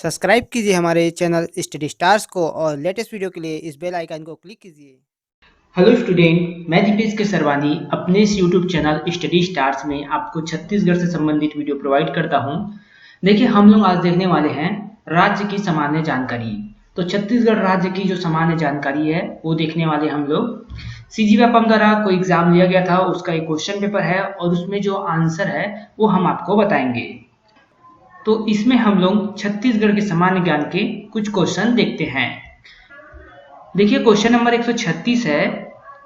Subscribe कीजिए हमारे channel study stars को और लेटेस्ट वीडियो के लिए इस बेल आइकन को क्लिक कीजिए। हेलो स्टूडेंट, मैं दीपेश के सरवानी अपने इस यूट्यूब चैनल स्टडी स्टार्स में आपको छत्तीसगढ़ से संबंधित वीडियो प्रोवाइड करता हूं। देखिए, हम लोग आज देखने वाले हैं राज्य की सामान्य जानकारी। तो छत्तीसगढ़ राज्य की जो सामान्य जानकारी है वो देखने वाले हम लोग। सीजी व्यापम द्वारा कोई एग्जाम लिया गया था, उसका एक क्वेश्चन पेपर है और उसमें जो आंसर है वो हम आपको बताएंगे। तो इसमें हम लोग छत्तीसगढ़ के सामान्य ज्ञान के कुछ क्वेश्चन देखते हैं। देखिए, क्वेश्चन नंबर 136 है,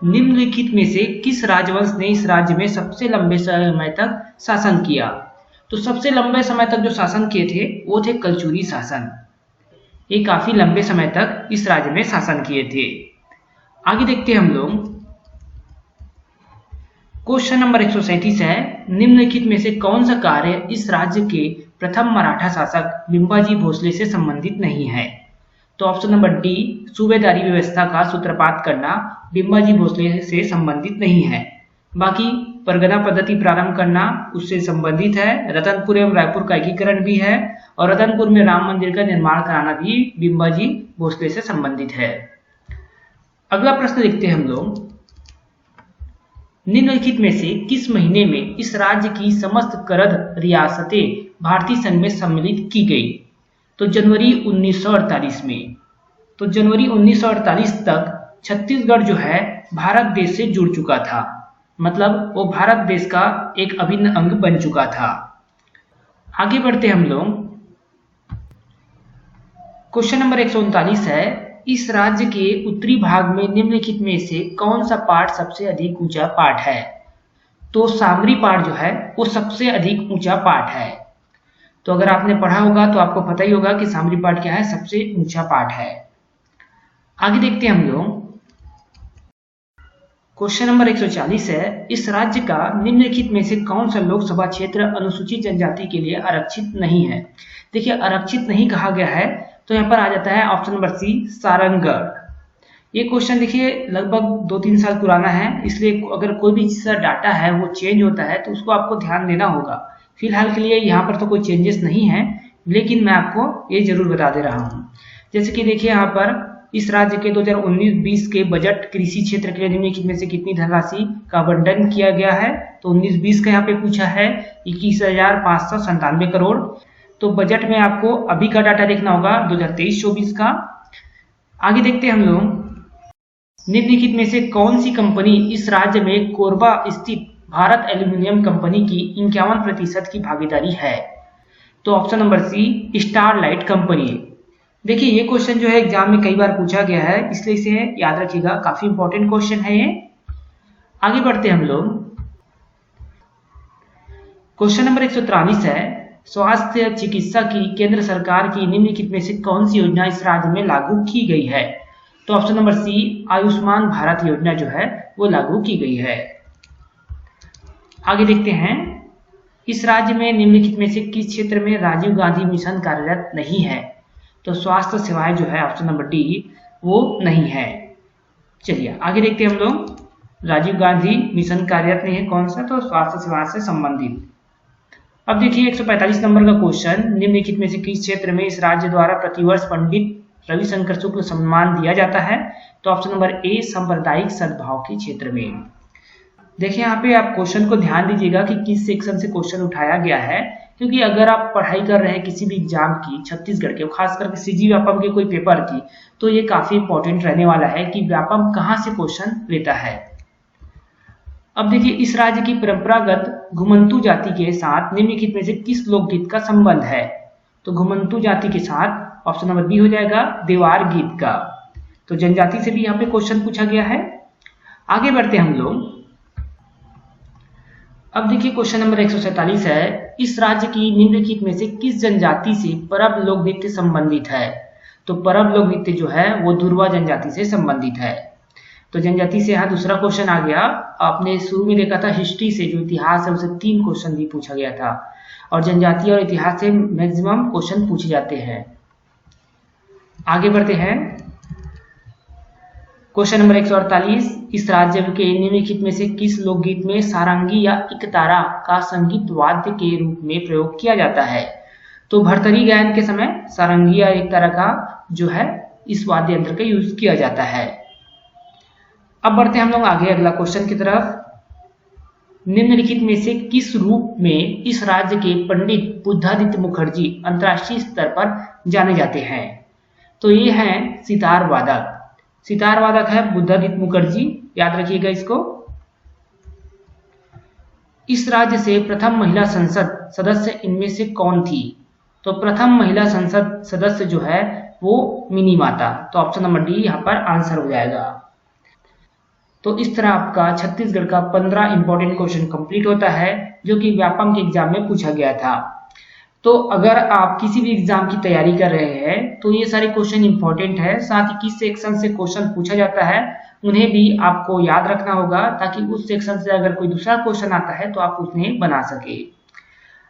निम्नलिखित में से किस राजवंश ने इस राज्य में सबसे लंबे समय तक शासन किया? तो सबसे लंबे समय तक जो शासन किए थे वो थे कलचुरी शासन। ये काफी लंबे समय तक इस राज्य में शासन किए थे। आगे देखते हैं हम लोग। क्वेश्चन नंबर 137 है, निम्नलिखित में से कौन सा कार्य इस राज्य के प्रथम मराठा शासक बिंबाजी भोसले से संबंधित नहीं है? तो ऑप्शन नंबर डी, सूबेदारी व्यवस्था का सूत्रपात करना बिंबाजी भोसले से संबंधित नहीं है। बाकी परगना पद्धति प्रारंभ करना उससे संबंधित है। रतनपुर एवं रायपुर का एकीकरण भी है और रतनपुर में राम मंदिर का निर्माण कराना भी बिंबाजी भोसले से संबंधित है। अगला प्रश्न देखते हैं हम लोग। निम्नलिखित में से किस महीने में इस राज्य की समस्त करद रियासतें भारतीय संघ में सम्मिलित की गई? तो जनवरी 1948 में। तो जनवरी 1948 तक छत्तीसगढ़ जो है भारत देश से जुड़ चुका था, मतलब वो भारत देश का एक अभिन्न अंग बन चुका था। आगे बढ़ते हम लोग। क्वेश्चन नंबर 139 है, इस राज्य के उत्तरी भाग में निम्नलिखित में से कौन सा पहाड़ सबसे अधिक ऊंचा पहाड़ है? तो सामरी पहाड़ जो है वो सबसे अधिक ऊंचा पहाड़ है। तो अगर आपने पढ़ा होगा तो आपको पता ही होगा कि सामरी पहाड़ क्या है, सबसे ऊंचा पहाड़ है। आगे देखते हैं हम लोग। क्वेश्चन नंबर 140 है, इस राज्य का निम्नलिखित में से कौन सा लोकसभा क्षेत्र अनुसूचित जनजाति के लिए आरक्षित नहीं है? देखिए, आरक्षित नहीं कहा गया है तो यहाँ पर आ जाता है ऑप्शन नंबर सी, सारंगढ़। ये क्वेश्चन देखिए लगभग 2-3 साल पुराना है, इसलिए अगर कोई भी चीज डाटा है वो चेंज होता है तो उसको आपको ध्यान देना होगा। फिलहाल के लिए यहाँ पर तो कोई चेंजेस नहीं है, लेकिन मैं आपको ये जरूर बता दे रहा हूँ। जैसे कि देखिए यहाँ पर इस राज्य के 2019-20 के बजट कृषि क्षेत्र के लिए निम्नलिखित में से कितनी धनराशि का आवंटन किया गया है? तो 19-20 का यहाँ पे पूछा है 21,597 करोड़। तो बजट में आपको अभी का डाटा देखना होगा 2023-24 का। आगे देखते हैं हम लोग। निम्नलिखित में से कौन सी कंपनी इस राज्य में कोरबा स्थित भारत एल्यूमिनियम कंपनी की 51% की भागीदारी है? तो option number C, Starlight company. देखिए, ये क्वेश्चन जो है एग्जाम में कई बार पूछा गया है, इसलिए इसे याद रखिएगा, काफी इंपॉर्टेंट क्वेश्चन है ये। आगे बढ़ते हैं हम लोग। क्वेश्चन नंबर 143 है, स्वास्थ्य चिकित्सा की केंद्र सरकार की निम्नलिखित में से कौन सी योजना इस राज्य में लागू की गई है? तो option number C, Ayushman Bharat Yojana जो है वो लागू की गई है। आगे देखते हैं। इस राज्य में निम्नलिखित में से किस क्षेत्र में राजीव गांधी मिशन कार्यरत नहीं है? तो स्वास्थ्य सेवाएं जो है ऑप्शन नंबर डी वो नहीं है। चलिए आगे देखते हैं हम लोग। राजीव गांधी मिशन कार्यरत नहीं है, कौन सा? तो स्वास्थ्य सेवा से संबंधित। अब देखिए 145 नंबर का क्वेश्चन, निम्नलिखित में से किस क्षेत्र में इस राज्य द्वारा प्रतिवर्ष पंडित रविशंकर शुक्ल सम्मान दिया जाता है? तो ऑप्शन नंबर ए, सांप्रदायिक सद्भाव के क्षेत्र में। देखिए यहाँ पे आप क्वेश्चन को ध्यान दीजिएगा कि किस सेक्शन से क्वेश्चन उठाया गया है, क्योंकि अगर आप पढ़ाई कर रहे हैं किसी भी एग्जाम की छत्तीसगढ़ के, खास करके सीजी व्यापम के कोई पेपर की, तो ये काफी इंपॉर्टेंट रहने वाला है कि व्यापम कहाँ से क्वेश्चन लेता है। अब देखिए, इस राज्य की परंपरागत घुमंतू जाति के साथ निम्नलिखित में से किस लोकगीत का संबंध है? तो घुमंतू जाति के साथ ऑप्शन नंबर बी हो जाएगा, देवार गीत का। तो जनजाति से भी यहाँ पे क्वेश्चन पूछा गया है। आगे बढ़ते हम लोग। अब देखिए क्वेश्चन नंबर 147 है, इस राज्य की निम्नलिखित में से किस जनजाति से परब लोक नृत्य संबंधित है? तो परब लोक नृत्य जो है वो दुर्वा जनजाति से संबंधित है। तो जनजाति से यहाँ दूसरा क्वेश्चन आ गया। आपने शुरू में देखा था हिस्ट्री से, जो इतिहास है उसे 3 क्वेश्चन भी पूछा गया था, और जनजाति और इतिहास से मैक्सिमम क्वेश्चन पूछे जाते हैं। आगे बढ़ते हैं। क्वेश्चन नंबर 148, इस राज्य के निम्नलिखित में से किस लोकगीत में सारंगी या इकतारा का संगीत वाद्य के रूप में प्रयोग किया जाता है? तो भरतरी गायन के समय सारंगिया एक तरह का जो है इस वाद्य यंत्र का यूज किया जाता है। अब बढ़ते हैं हम लोग आगे अगला क्वेश्चन की तरफ। निम्नलिखित में से किस रूप में इस राज्य के पंडित बुद्धादित्य मुखर्जी अंतर्राष्ट्रीय स्तर पर जाने जाते हैं? तो ये हैं सितार वादक। सितार वादक है बुद्धादित्य मुखर्जी, याद रखिएगा इसको। इस राज्य से प्रथम महिला संसद सदस्य इनमें से कौन थी? तो प्रथम महिला संसद सदस्य जो है वो मिनी माता। तो ऑप्शन नंबर डी यहाँ पर आंसर हो जाएगा। तो इस तरह आपका छत्तीसगढ़ का 15 इंपॉर्टेंट क्वेश्चन कंप्लीट होता है जो कि व्यापम के एग्जाम में पूछा गया था। तो अगर आप किसी भी एग्जाम की तैयारी कर रहे हैं तो ये सारे क्वेश्चन इंपॉर्टेंट है, साथ ही किस सेक्शन से क्वेश्चन पूछा जाता है उन्हें भी आपको याद रखना होगा, ताकि उस सेक्शन से अगर कोई दूसरा क्वेश्चन आता है तो आप उन्हें बना सके।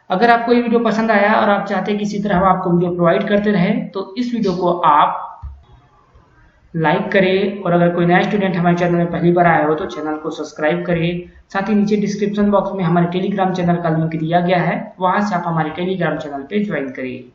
अगर आपको ये वीडियो पसंद आया और आप चाहते हैं कि इसी तरह हम आपको वीडियो प्रोवाइड करते रहे तो इस वीडियो को आप लाइक करें, और अगर कोई नया स्टूडेंट हमारे चैनल में पहली बार आया हो तो चैनल को सब्सक्राइब करें। साथ ही नीचे डिस्क्रिप्शन बॉक्स में हमारे टेलीग्राम चैनल का लिंक दिया गया है, वहां से आप हमारे टेलीग्राम चैनल पे ज्वाइन करिए।